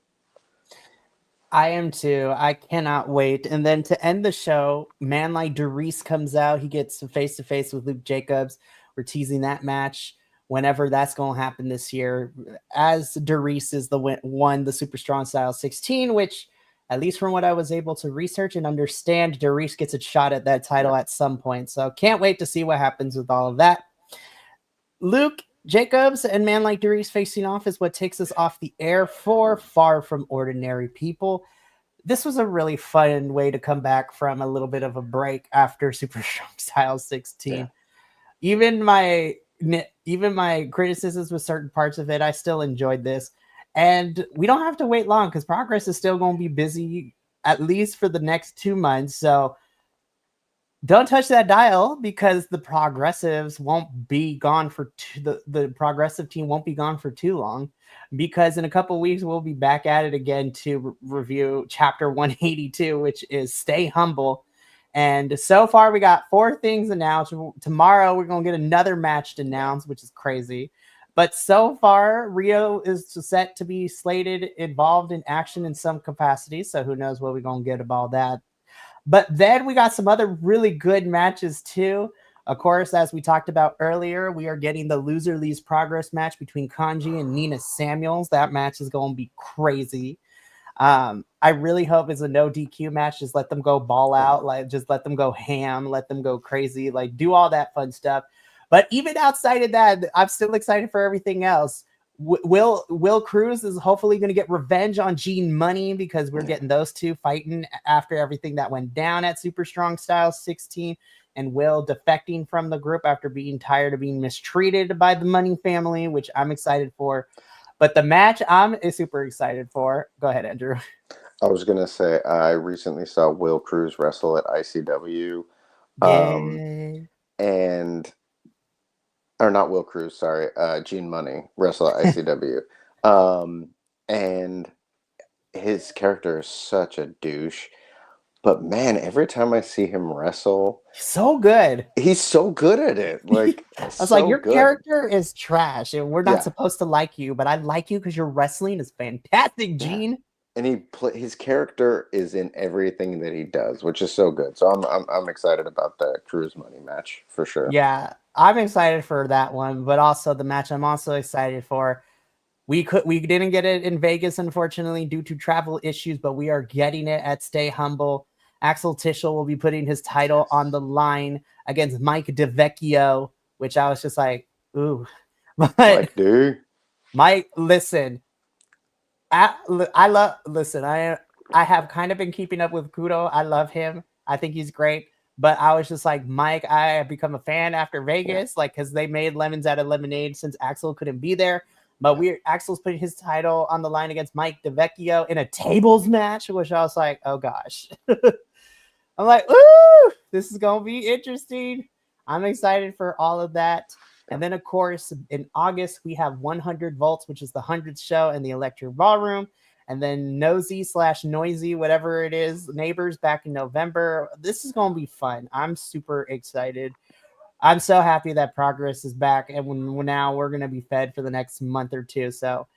I am too. I cannot wait. And then to end the show, man like Darius comes out. He gets face to face with Luke Jacobs. We're teasing that match whenever that's going to happen this year, as Darius is the Super Strong Style 16, which, at least from what I was able to research and understand, Darius gets a shot at that title at some point. So can't wait to see what happens with all of that. Luke Jacobs and man like Darius facing off is what takes us off the air for Far From Ordinary People. This was a really fun way to come back from a little bit of a break after Super Strong Style 16. Yeah. Even my criticisms with certain parts of it, I still enjoyed this. And we don't have to wait long, because Progress is still going to be busy at least for the next 2 months. So don't touch that dial, because the progressives won't be gone for the progressive team won't be gone for too long, because in a couple of weeks we'll be back at it again to review chapter 182, which is Stay Humble. And so far we got 4 things announced. Tomorrow we're going to get another match to announce, which is crazy. But so far, Rio is set to be slated involved in action in some capacity. So who knows what we're going to get about that. But then we got some other really good matches too. Of course, as we talked about earlier, we are getting the loser leaves progress match between Kanji and Nina Samuels. That match is going to be crazy. I really hope it's a no DQ match. Just let them go ball out, like just let them go ham, let them go crazy, like do all that fun stuff. But even outside of that, I'm still excited for everything else. Will Cruz is hopefully going to get revenge on Gene Money because we're getting those two fighting after everything that went down at Super Strong Style 16, and Will defecting from the group after being tired of being mistreated by the Money family, which I'm excited for. But the match I'm super excited for. Go ahead, Andrew. I was gonna say I recently saw Will Cruz wrestle at ICW, um, Yeah. and or not Will Cruz, sorry, Gene Money wrestle at ICW, and his character is such a douche. But man, every time I see him wrestle, So good. he's so good at it. Like, I was so like, your good. character is trash, and we're not Yeah. supposed to like you, but I like you because your wrestling is fantastic, Yeah. Gene. And his character is in everything that he does, which is so good. So I'm excited about the Cruz Money match for sure. Yeah, I'm excited for that one, but also the match I'm also excited for. We didn't get it in Vegas, unfortunately, due to travel issues, but we are getting it at Stay Humble. Axel Tischel will be putting his title on the line against Mike DeVecchio, which I was just like, ooh. But Like, dude, Mike, listen, I have kind of been keeping up with Kudo. I love him. I think he's great. But I was just like, Mike, I have become a fan after Vegas, like because they made lemons out of lemonade since Axel couldn't be there. But Axel's putting his title on the line against Mike DeVecchio in a tables match, which I was like, oh gosh. I'm like, ooh, this is gonna be interesting. I'm excited for all of that. And then, of course, in August, we have 100 Volts, which is the 100th show in the Electric Ballroom. And then Nosy/Noisy, whatever it is, Neighbors back in November. This is going to be fun. I'm super excited. I'm so happy that Progress is back. And now we're going to be fed for the next month or two. So,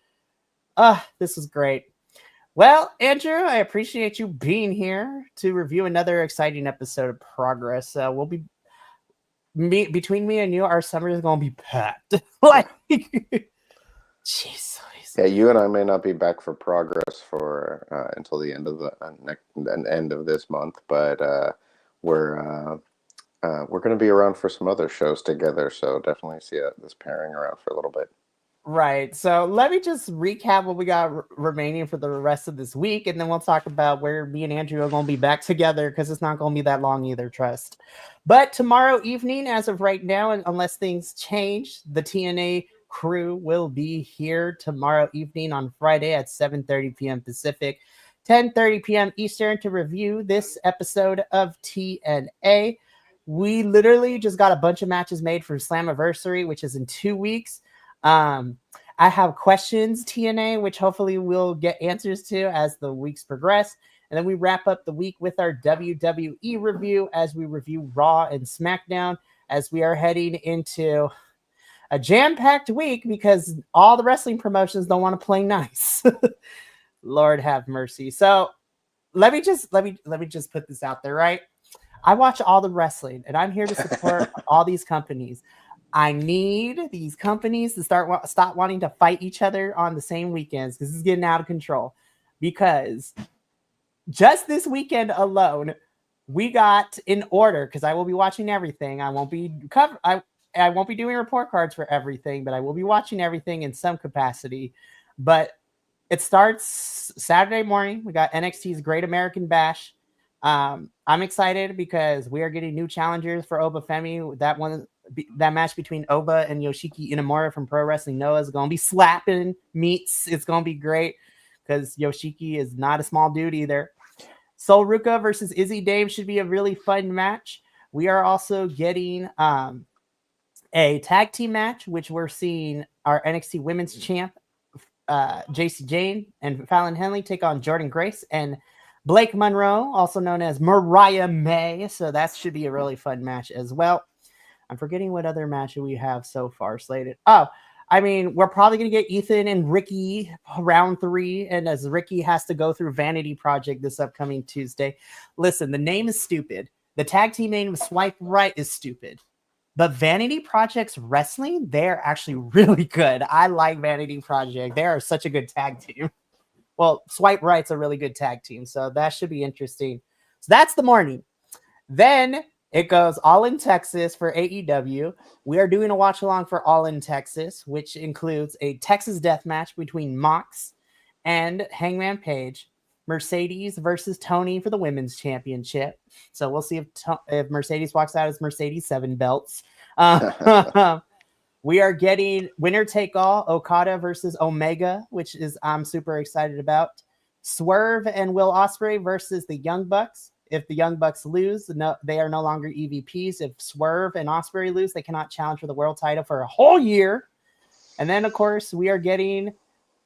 this is great. Well, Andrew, I appreciate you being here to review another exciting episode of Progress. We'll be between me and you, our summer is gonna be packed. Like, jeez. Yeah, you and I may not be back for Progress for until the end of the end of this month, but we're going to be around for some other shows together. So definitely see this pairing around for a little bit. Right. So let me just recap what we got remaining for the rest of this week, and then we'll talk about where me and Andrew are going to be back together because it's not going to be that long either, trust. But tomorrow evening, as of right now, and unless things change, the TNA crew will be here tomorrow evening on Friday at 7:30 p.m. Pacific, 10:30 p.m. Eastern to review this episode of TNA. We literally just got a bunch of matches made for Slammiversary, which is in 2 weeks. I have questions, TNA, which hopefully we'll get answers to as the weeks progress. And then we wrap up the week with our WWE review as we review Raw and SmackDown as we are heading into a jam-packed week because all the wrestling promotions don't want to play nice. Lord have mercy. So let me just put this out there, right? I watch all the wrestling and I'm here to support all these companies. I need these companies to stop wanting to fight each other on the same weekends because this is getting out of control. Because just this weekend alone, we got in order because I will be watching everything. I won't be I won't be doing report cards for everything, but I will be watching everything in some capacity. But it starts Saturday morning. We got NXT's Great American Bash. I'm excited because we are getting new challengers for Oba Femi. That match between Oba and Yoshiki Inamura from Pro Wrestling Noah is going to be slapping meats. It's going to be great because Yoshiki is not a small dude either. Sol Ruka versus Izzy Dave should be a really fun match. We are also getting a tag team match, which we're seeing our NXT Women's Champ, JC Jane and Fallon Henley take on Jordan Grace and Blake Monroe, also known as Mariah May. So that should be a really fun match as well. I'm forgetting what other match we have so far slated. Oh, I mean, we're probably going to get Ethan and Ricky round 3. And as Ricky has to go through Vanity Project this upcoming Tuesday. Listen, the name is stupid. The tag team name of Swipe Right is stupid. But Vanity Project's wrestling, they're actually really good. I like Vanity Project. They are such a good tag team. Well, Swipe Right's a really good tag team, so that should be interesting. So that's the morning. Then it goes All in Texas for AEW. We are doing a watch along for All in Texas, which includes a Texas death match between Mox and Hangman Page. Mercedes versus Tony for the women's championship. So we'll see if Mercedes walks out as Mercedes 7 belts. We are getting winner take all Okada versus Omega, which is I'm super excited about. Swerve and Will Ospreay versus the Young Bucks. If the Young Bucks lose, no, they are no longer EVPs. If Swerve and Ospreay lose, they cannot challenge for the world title for a whole year. And then, of course, we are getting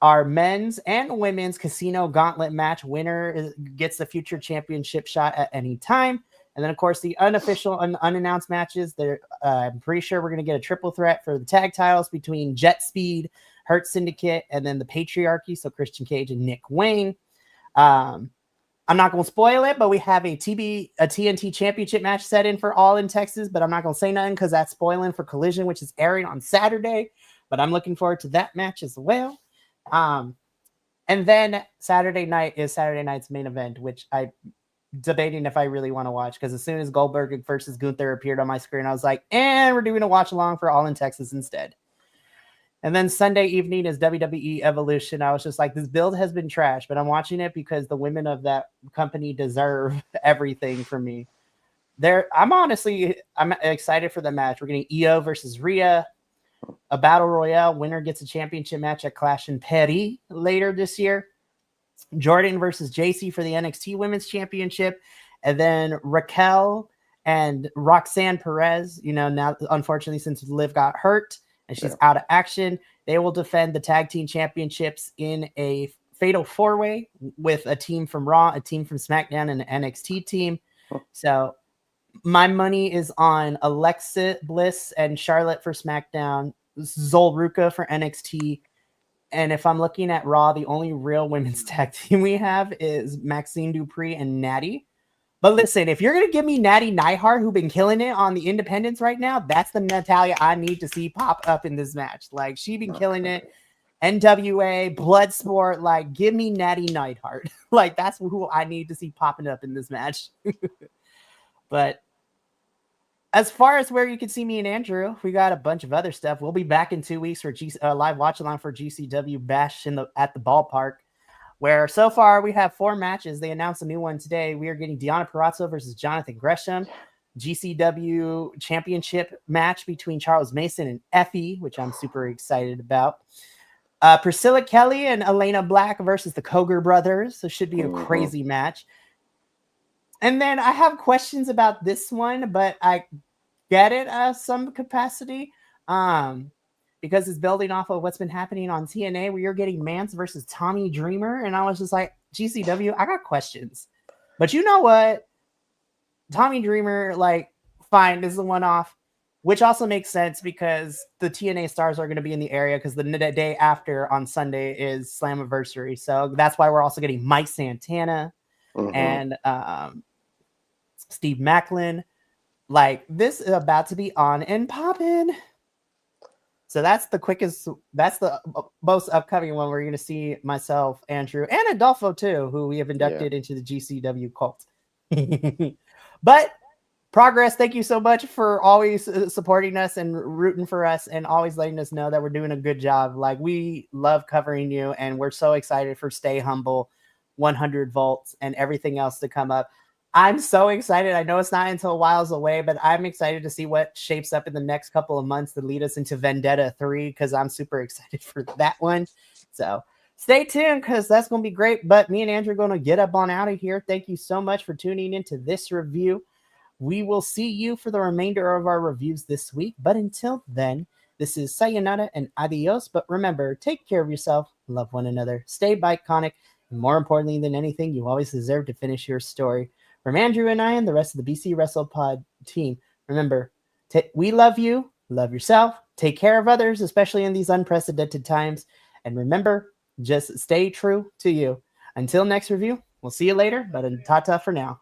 our men's and women's casino gauntlet match. Winner gets the future championship shot at any time. And then, of course, the unofficial and unannounced matches. I'm pretty sure we're going to get a triple threat for the tag titles between Jet Speed, Hurt Syndicate, and then the Patriarchy. So Christian Cage and Nick Wayne. I'm not going to spoil it, but we have a TNT championship match set in for All in Texas. But I'm not going to say nothing because that's spoiling for Collision, which is airing on Saturday. But I'm looking forward to that match as well. And then Saturday night is Saturday night's main event, which I'm debating if I really want to watch, because as soon as Goldberg versus Gunther appeared on my screen, I was like, and we're doing a watch along for All in Texas instead. And then Sunday evening is WWE Evolution. I was just like, this build has been trash, but I'm watching it because the women of that company deserve everything from me. I'm excited for the match. We're getting Io versus Rhea. A battle royale. Winner gets a championship match at Clash in Paris later this year. Jordan versus JC for the NXT Women's Championship. And then Raquel and Roxanne Perez, now, unfortunately, since Liv got hurt and she's out of action, they will defend the tag team championships in a fatal 4-way with a team from Raw, a team from SmackDown, and an NXT team. So my money is on Alexa Bliss and Charlotte for SmackDown, Zol Ruka for NXT. And if I'm looking at Raw, the only real women's tag team we have is Maxine Dupree and Natty. But listen, if you're going to give me Natty Neidhart, who've been killing it on the independents right now, that's the Natalia I need to see pop up in this match. Like, she's been killing it. NWA, Bloodsport, like, give me Natty Neidhart. Like, that's who I need to see popping up in this match. But as far as where you can see me and Andrew, we got a bunch of other stuff. We'll be back in 2 weeks for live watch along for GCW Bash at the ballpark, where so far we have 4 matches. They announced a new one today. We are getting Deonna Purrazzo versus Jonathan Gresham, GCW championship match between Charles Mason and Effie, which I'm super excited about. Priscilla Kelly and Elena Black versus the Koger brothers. So it should be a crazy match. And then I have questions about this one, but I get it some capacity because it's building off of what's been happening on TNA, where you're getting Mance versus Tommy Dreamer. And I was just like, GCW, I got questions. But you know what? Tommy Dreamer, like, fine, this is a one-off, which also makes sense because the TNA stars are going to be in the area because the day after on Sunday is Slammiversary. So that's why we're also getting Mike Santana and Steve Macklin. Like, this is about to be on and popping. So that's the most upcoming one where you're going to see myself, Andrew, and Adolfo too, who we have inducted into the GCW cult. But Progress, thank you so much for always supporting us and rooting for us and always letting us know that we're doing a good job. Like, we love covering you, and we're so excited for Stay Humble, 100 Volts, and everything else to come up. I'm so excited. I know it's not until a while's away, but I'm excited to see what shapes up in the next couple of months to lead us into Vendetta 3, because I'm super excited for that one. So stay tuned, because that's going to be great. But me and Andrew are going to get up on out of here. Thank you so much for tuning into this review. We will see you for the remainder of our reviews this week. But until then, this is sayonara and adios. But remember, take care of yourself, love one another, stay Bi-Conic, and more importantly than anything, you always deserve to finish your story. From Andrew and I and the rest of the BC Wrestle Pod team, remember, we love you, love yourself, take care of others, especially in these unprecedented times. And remember, just stay true to you. Until next review, we'll see you later, but ta-ta for now.